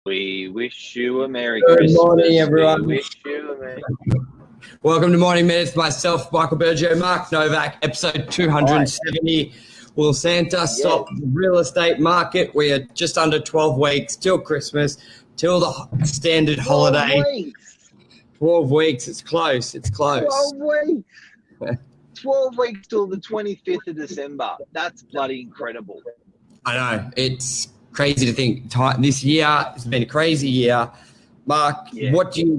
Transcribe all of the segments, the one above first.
We wish you a Merry Good Christmas. morning, everyone. We wish you a Merry... Welcome to Morning Minutes. Myself, Michael Bergio, Mark Novak, episode 270. Will Santa stop the real estate market? We are just under 12 weeks till Christmas, till the standard holiday. 12 weeks. 12 weeks. It's close. It's close. 12 weeks. 12 weeks till the 25th of December. That's bloody incredible. I know. It's crazy to think. This year has been a crazy year. Mark,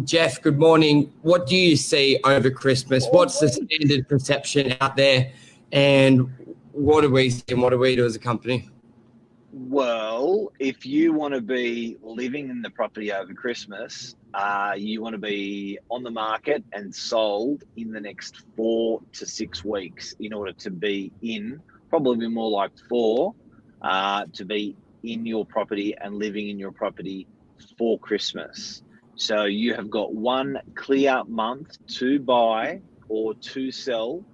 Jeff, good morning. What do you see over Christmas? What's the standard perception out there? And what do we see and what do we do as a company? Well, if you want to be living in the property over Christmas, you want to be on the market and sold in the next 4 to 6 weeks in order to be in, probably more like 4, to be in your property and living in your property for Christmas. So you have got 1 clear month to buy or to sell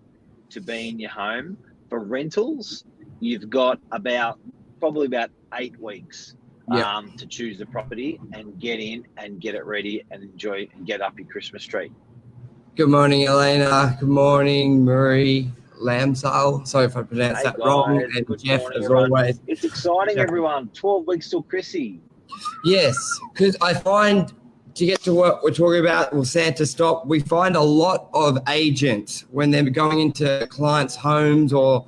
to be in your home. For rentals, you've got probably about 8 weeks to choose the property and get in and get it ready and enjoy and get up your Christmas tree. Good morning, Elena. Good morning, Marie Lamsale. Sorry if I pronounced that wrong. And Good Jeff, morning, as everyone. always. It's exciting, everyone. 12 weeks till Chrissy. Yes, because I find to get to what we're talking about, will Santa stop? We find a lot of agents when they're going into clients' homes or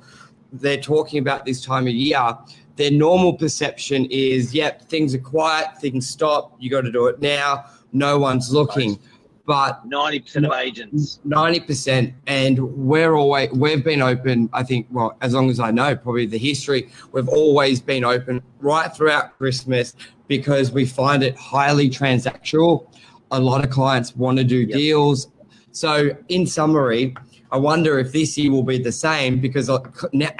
they're talking about this time of year, their normal perception is, things are quiet, things stop, you got to do it now, no one's looking. But 90% of agents. 90%, and we've been open, I think, well, as long as I know, probably the history, we've always been open right throughout Christmas because we find it highly transactional. A lot of clients want to do deals. So in summary, I wonder if this year will be the same because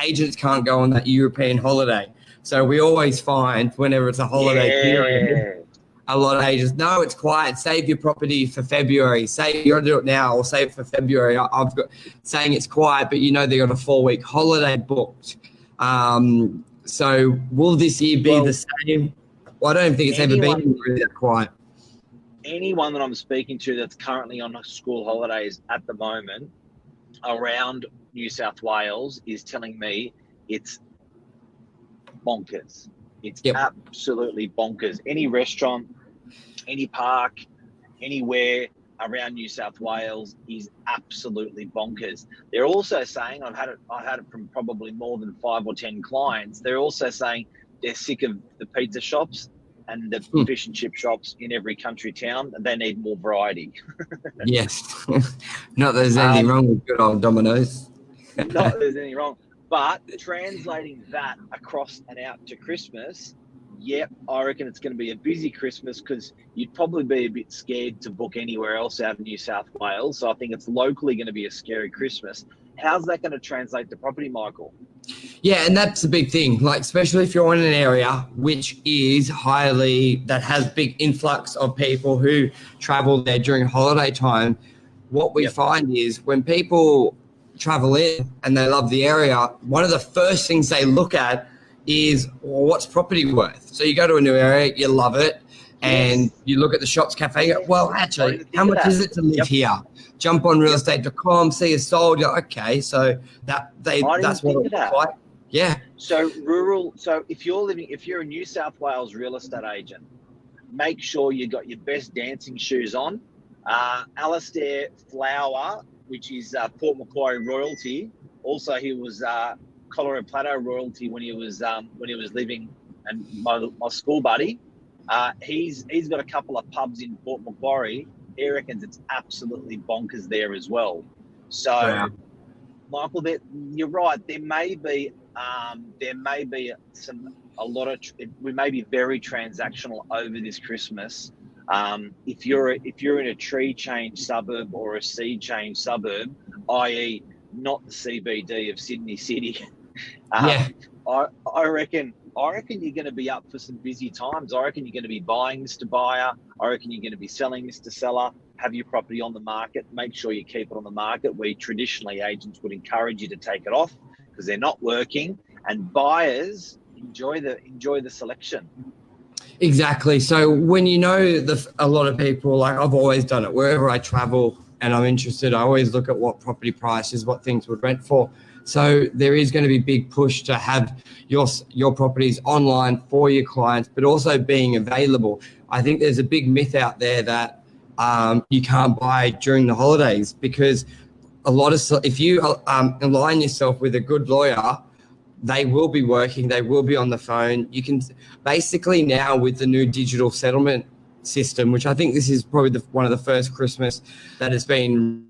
agents can't go on that European holiday. So we always find whenever it's a holiday period, a lot of agents, no, it's quiet. Save your property for February. Say you got to do it now or save it for February. I've got saying it's quiet, but they got a 4-week holiday booked. So will this year be the same? Well, I don't think it's ever been really that quiet. Anyone that I'm speaking to that's currently on school holidays at the moment around New South Wales is telling me it's bonkers. It's absolutely bonkers. Any restaurant, any park, anywhere around New South Wales is absolutely bonkers. They're also saying, I've had it from probably more than 5 or 10 clients. They're also saying they're sick of the pizza shops and the fish and chip shops in every country town, and they need more variety. Yes. Not that there's anything wrong with good old Domino's. Not that there's anything wrong. But translating that across and out to Christmas, I reckon it's going to be a busy Christmas because you'd probably be a bit scared to book anywhere else out of New South Wales. So I think it's locally going to be a scary Christmas. How's that going to translate to property, Michael? Yeah, and that's the big thing. Like, especially if you're in an area which is that has big influx of people who travel there during holiday time, what we find is when people travel in and they love the area, one of the first things they look at is, what's property worth? So you go to a new area, you love it, and you look at the shops, cafe, you go, well, actually, how much is it to live here? Jump on realestate.com, see it's sold. You're, okay, so that's what it looks like. Yeah. So if you're a New South Wales real estate agent, make sure you got your best dancing shoes on. Alistair Flower, which is Port Macquarie royalty. Also, he was Colorado Plateau royalty when he was living, and my school buddy. He's got a couple of pubs in Port Macquarie. He reckons it's absolutely bonkers there as well. So, Michael, you're right. There may be we may be very transactional over this Christmas. If you're in a tree change suburb or a seed change suburb, i.e. not the CBD of Sydney City, I reckon you're going to be up for some busy times. I reckon you're going to be buying, Mr. Buyer. I reckon you're going to be selling, Mr. Seller. Have your property on the market. Make sure you keep it on the market. We traditionally, agents would encourage you to take it off because they're not working, and buyers enjoy the selection. Exactly. So when you know a lot of people, like I've always done it wherever I travel and I'm interested, I always look at what property prices, what things would rent for. So there is going to be big push to have your properties online for your clients, but also being available. I think there's a big myth out there that you can't buy during the holidays because if you align yourself with a good lawyer, they will be working, they will be on the phone. You can basically now with the new digital settlement system, which I think this is probably one of the first Christmas that has been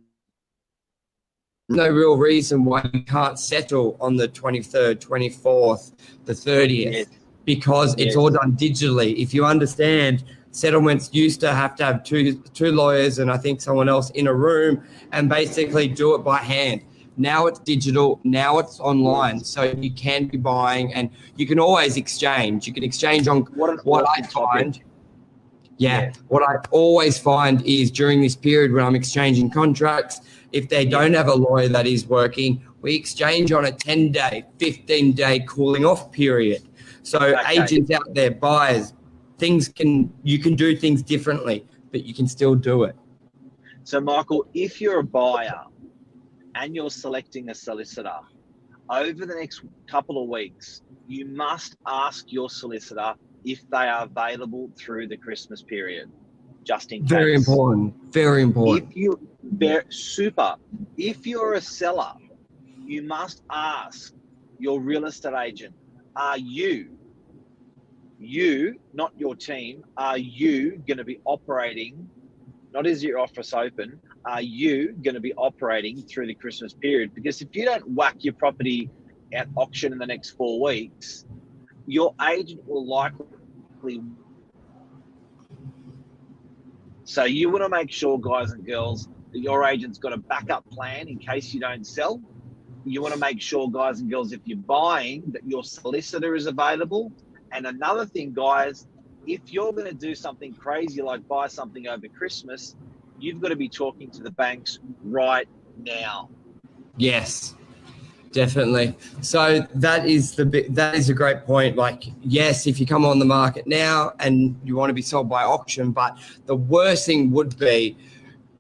no real reason why you can't settle on the 23rd, 24th, the 30th, Yes. because it's all done digitally. If you understand, settlements used to have two lawyers and I think someone else in a room and basically do it by hand. Now it's digital. Now it's online. So you can be buying and you can always exchange. You can exchange on what I find. Yeah. What I always find is during this period when I'm exchanging contracts, if they don't have a lawyer that is working, we exchange on a 10-day, 15-day cooling off period. So agents out there, buyers, you can do things differently, but you can still do it. So Michael, if you're a buyer and you're selecting a solicitor, over the next couple of weeks, you must ask your solicitor if they are available through the Christmas period, just in case. Very important. Very important. If you're a seller, you must ask your real estate agent, are you, not your team, are you going to be operating, not is your office open, are you going to be operating through the Christmas period? Because if you don't whack your property at auction in the next 4 weeks, your agent will likely. So you want to make sure, guys and girls, that your agent's got a backup plan in case you don't sell. You want to make sure, guys and girls, if you're buying, that your solicitor is available. And another thing, guys, if you're going to do something crazy like buy something over Christmas, you've got to be talking to the banks right now. Yes, definitely. So that is a great point. Like, yes, if you come on the market now and you want to be sold by auction, but the worst thing would be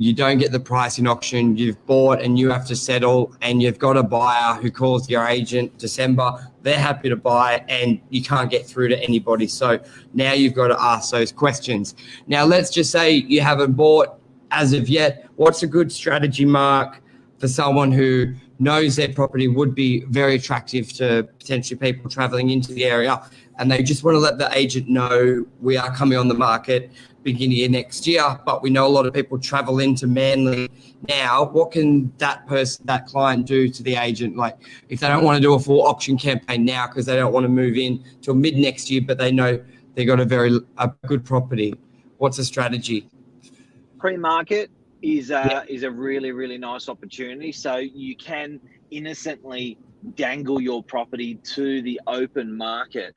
you don't get the price in auction, you've bought and you have to settle, and you've got a buyer who calls your agent December, they're happy to buy and you can't get through to anybody. So now you've got to ask those questions. Now, let's just say you haven't bought as of yet. What's a good strategy, Mark, for someone who knows their property would be very attractive to potentially people traveling into the area and they just want to let the agent know we are coming on the market beginning of next year, but we know a lot of people travel into Manly now? What can that client do to the agent? Like if they don't want to do a full auction campaign now because they don't want to move in till mid next year, but they know they got a good property, what's a strategy? Pre-market is a really, really nice opportunity. So you can innocently dangle your property to the open market.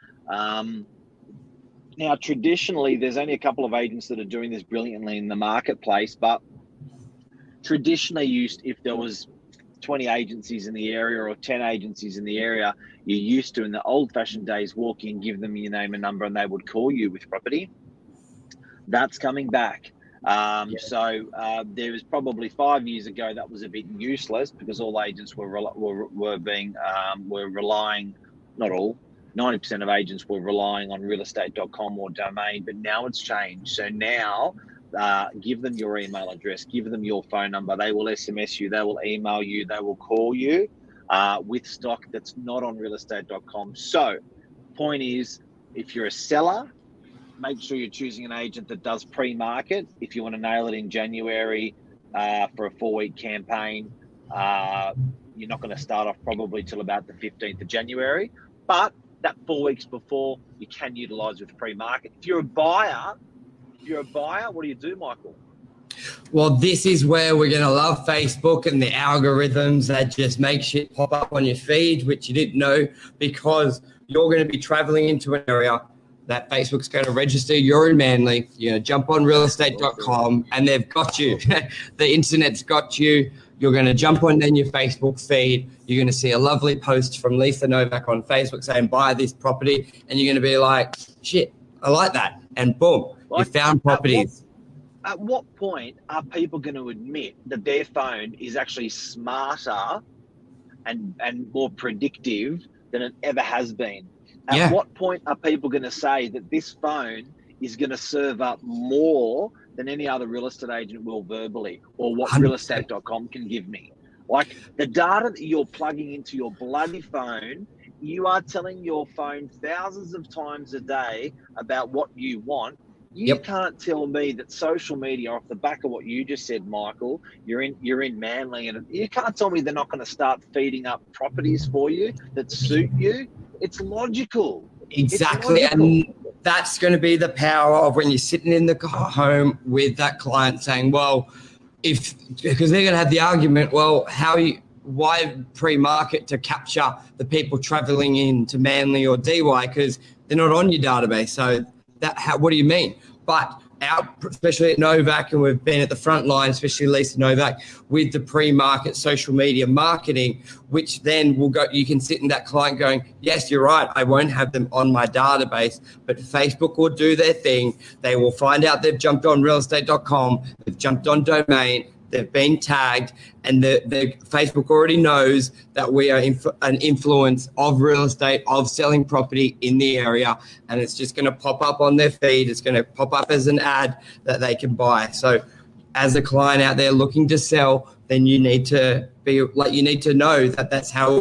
Now, traditionally, there's only a couple of agents that are doing this brilliantly in the marketplace, but traditionally, if there was 20 agencies in the area or 10 agencies in the area, you used to, in the old-fashioned days, walk in, give them your name and number, and they would call you with property. That's coming back. So there was probably 5 years ago that was a bit useless because all agents were relying, not all, 90% of agents were relying on realestate.com or domain, but now it's changed. So now give them your email address, give them your phone number. They will SMS you, they will email you, they will call you with stock that's not on realestate.com. So point is, if you're a seller, make sure you're choosing an agent that does pre-market. If you want to nail it in January for a 4-week campaign, you're not going to start off probably till about the 15th of January. But that 4 weeks before, you can utilize with pre-market. If you're a buyer, what do you do, Michael? Well, this is where we're going to love Facebook and the algorithms that just make shit pop up on your feed, which you didn't know, because you're going to be traveling into an area that Facebook's going to register. You're in Manly. You're going to jump on realestate.com and they've got you. The internet's got you. You're going to jump on then your Facebook feed. You're going to see a lovely post from Lisa Novak on Facebook saying, buy this property. And you're going to be like, shit, I like that. And boom, you found properties. At what point are people going to admit that their phone is actually smarter and more predictive than it ever has been? At what point are people going to say that this phone is going to serve up more than any other real estate agent will verbally, or what 100%. realestate.com can give me? Like, the data that you're plugging into your bloody phone, you are telling your phone thousands of times a day about what you want. You can't tell me that social media, off the back of what you just said, Michael, you're in Manly, and you can't tell me they're not going to start feeding up properties for you that suit you. It's logical. Exactly. It's logical. And that's going to be the power of when you're sitting in the home with that client saying, well, because they're going to have the argument, well, why pre-market to capture the people traveling into Manly or DY, because they're not on your database. So what do you mean? But especially at Novak, and we've been at the front line, especially Lisa Novak, with the pre-market social media marketing, which then will go, you can sit in that client going, yes, you're right, I won't have them on my database, but Facebook will do their thing. They will find out they've jumped on realestate.com, they've jumped on domain, they've been tagged, and the Facebook already knows that we are an influence of real estate, of selling property in the area, and it's just going to pop up on their feed. It's going to pop up as an ad that they can buy. So as a client out there looking to sell, then you need to know that that's how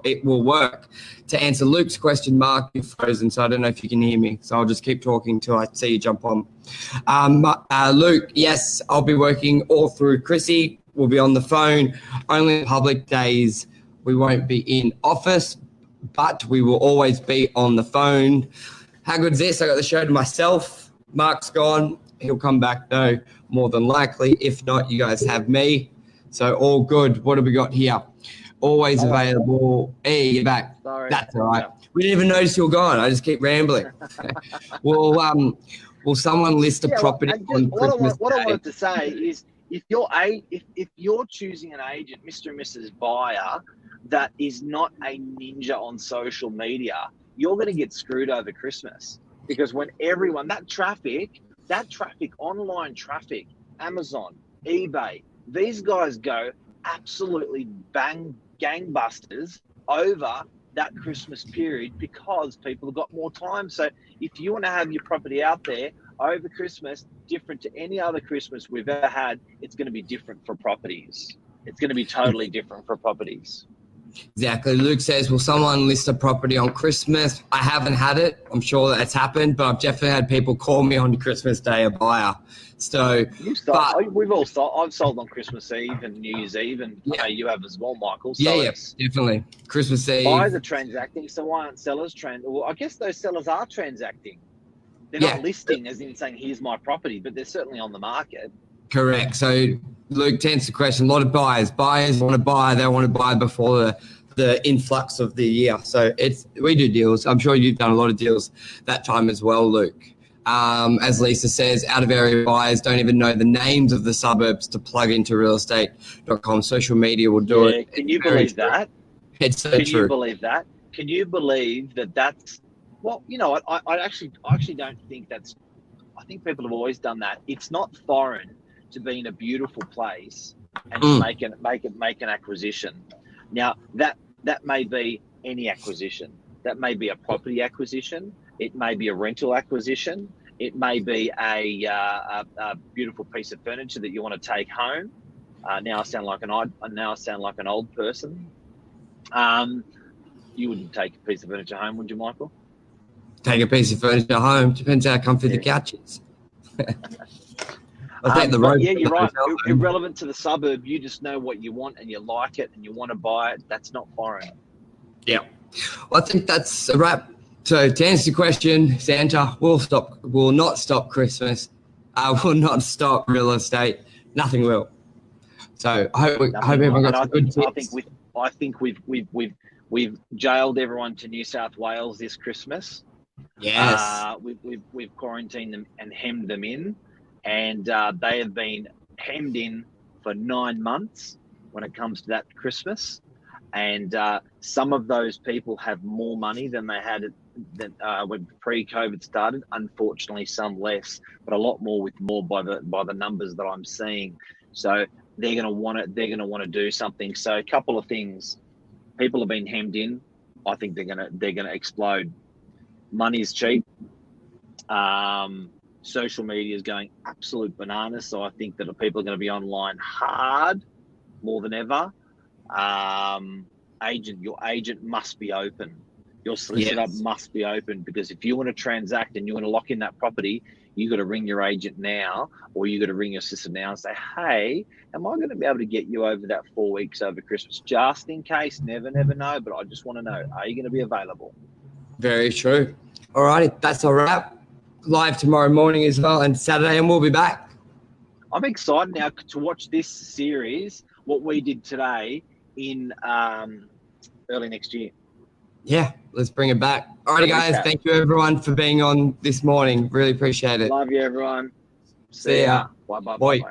it will work. To answer Luke's question, Mark, you're frozen, so I don't know if you can hear me. So I'll just keep talking till I see you jump on. Luke, yes, I'll be working all through Chrissy. We'll be on the phone. Only public days we won't be in office, but we will always be on the phone. How good is this? I got the show to myself. Mark's gone. He'll come back though, more than likely. If not, you guys have me. So all good. What have we got here? Always available. Hey, you're back. Sorry. That's all right. We didn't even notice you were gone. I just keep rambling. Will someone list a property on Christmas Day? What I wanted to say is, if you're choosing an agent, Mr. and Mrs. Buyer, that is not a ninja on social media, you're going to get screwed over Christmas. Because when everyone, that traffic, online traffic, Amazon, eBay, these guys go absolutely gangbusters over that Christmas period because people have got more time. So if you want to have your property out there over Christmas, different to any other Christmas we've ever had, it's going to be different for properties. It's going to be totally different for properties. Exactly. Luke says, will someone list a property on Christmas? I haven't had it. I'm sure that's happened, but I've definitely had people call me on Christmas Day, a buyer. So we've all sold. I've sold on Christmas Eve and New Year's Eve, and I know you have as well, Michael. So definitely. Christmas Eve. Buyers are transacting, so why aren't sellers Well, I guess those sellers are transacting. They're not listing as in saying, here's my property, but they're certainly on the market. Correct. So, Luke, to answer the question, a lot of buyers want to buy. They want to buy before the influx of the year. So we do deals. I'm sure you've done a lot of deals that time as well, Luke. As Lisa says, out of area buyers don't even know the names of the suburbs to plug into realestate.com. Social media will do it. Can you believe that? It's so true. Can you believe that? Can you believe that that's, well, you know, I actually don't think that's, I think people have always done that. It's not foreign to be in a beautiful place and to make an acquisition. Now that may be any acquisition. That may be a property acquisition. It may be a rental acquisition. It may be a beautiful piece of furniture that you want to take home. Now I sound like an old person. You wouldn't take a piece of furniture home, would you, Michael? Take a piece of furniture home. Depends how comfy the couch is. I think the road. Yeah, you're right. Irrelevant to the suburb, you just know what you want and you like it and you want to buy it. That's not foreign. Yeah. Well, I think that's a wrap. So to answer your question, Santa will not stop Christmas. Will not stop real estate. Nothing will. So I hope everyone got some good tips. I think we've jailed everyone to New South Wales this Christmas. Yes. We've quarantined them and hemmed them in, and they have been hemmed in for 9 months when it comes to that Christmas. And some of those people have more money than they had when pre-COVID started. Unfortunately, some less, but a lot more by the numbers that I'm seeing. So they're going to want it. They're going to want to do something. So a couple of things. People have been hemmed in. I think they're gonna explode. Money is cheap. Social media is going absolute bananas. So I think that people are going to be online hard more than ever. Your agent must be open. Your solicitor must be open, because if you want to transact and you want to lock in that property, you got to ring your agent now, or you got to ring your solicitor now and say, hey, am I going to be able to get you over that 4 weeks over Christmas? Just in case, never know, but I just want to know, are you going to be available? Very true. All righty, that's a wrap. Live tomorrow morning as well, and Saturday, and we'll be back. I'm excited now to watch this series, what we did today, in early next year. Yeah, let's bring it back. All right, guys. Thank you, everyone, for being on this morning. Really appreciate it. Love you, everyone. See ya. Bye.